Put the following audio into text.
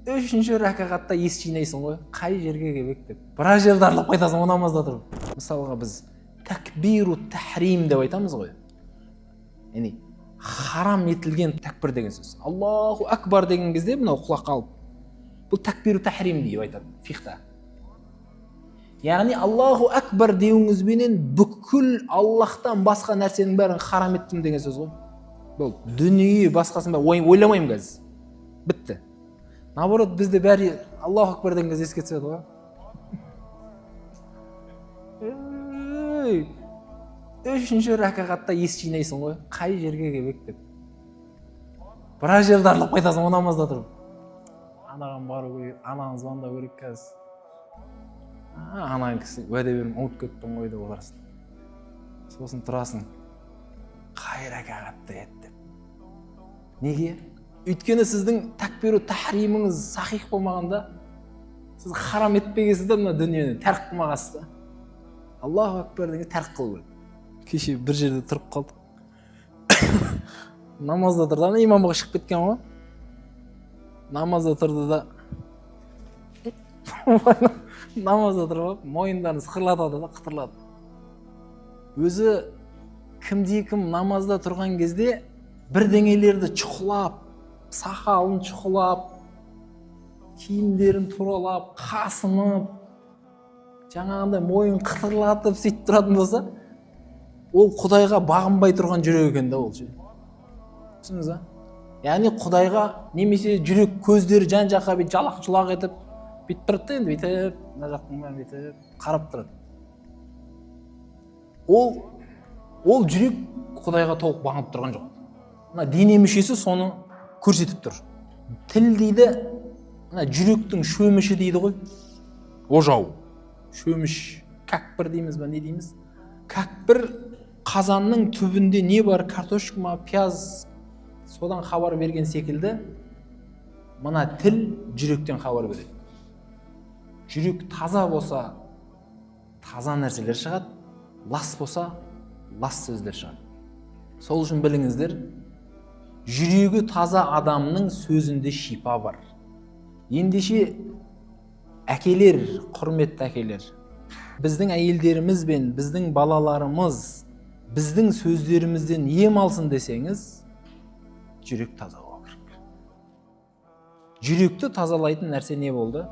3-ші ракағатта ес жинайсың ғой, қай жерге кебек деп. Біраз жерді аралап қайтасың намазда тұрып. Мысалға біз такбиру тахрим деп айтамыз ғой. Яғни харам етілген такбир деген сөз. Аллаху акбар деген кезде мынау құлақ қалып. Бұл такбиру тахрим деп айтады фихта. Яғни Аллаху акбар деуіңізбенен бүкіл Аллахтан басқа нәрсенің бәрін харам еттім деген сөз ғой. Бұл дүние басқасын бәрін ойламаймын қазір. Бітті. Наоборот, бізде бәрі Аллаху акбар деген кезде еске түседі ғой. 3-ші ракағатта ес жинайсың ғой, қай жерге кебек деп. Біраз жерді аралап қайтасың намазда тұрып. Анаған бару керек, анаған звондау керек қазір. Анаң кісі уәде беріп ұмытып кеттің ғой деп оларсың. Сосын тұрасың. Қай ракағатта ет деп. Неге? Өйткені сіздің такбиру тахриміңіз сахих болмағанда, сіз харам етпегенсіз де мына дүниені тәрк қылмағансыз да. Аллаху акбар деген тәрк қылу керек. Кеше бір жерде тұрып қалдық. Намазда тұрды, имамға шығып кеткен ғой. Намазда тұрды да намазда тұрып, мойындарын сықырлатады да қытырлады. Өзі кімде-кім намазда тұрған кезде бірдеңелерді чұқылап, сақалын чұқылап, киімдерін туралап, қасынып, жаңағындай мойын қытырлатып сөйтіп тұратын болса, ол Құдайға бағынбай тұрған жүрек екен да ол ше. Түсініңіз ба? Яғни Құдайға немесе жүрек көздері жан-жаққа бүйтіп жалақ-жұлақ етіп, бүйтіп тұрады да енді бүйтіп, мына жақтың бәрін бүйтіп қарап тұрады. Ол жүрек Құдайға толық бағынып тұрған жоқ. Мына дене мүшесі соны көрсетіп тұр. Тіл дейді, мына жүректің шөміші дейді ғой. Ожау, шөміш, кәкпір дейміз ба, не дейміз? Кәкпір қазанның түбінде не бар, картошка ма, пияз, содан хабар берген секілді, мына тіл жүректен хабар береді. Жүрек таза болса, таза нәрселер шығады, лас болса, лас сөздер шығады. Сол үшін біліңіздер, жүрегі таза адамның сөзінде шипа бар. Ендеше әкелер, құрметті әкелер, біздің әйелдеріміз бен біздің балаларымыз біздің сөздерімізден ем алсын десеңіз, жүрек таза болу керек. Жүректі тазалайтын нәрсе не болды?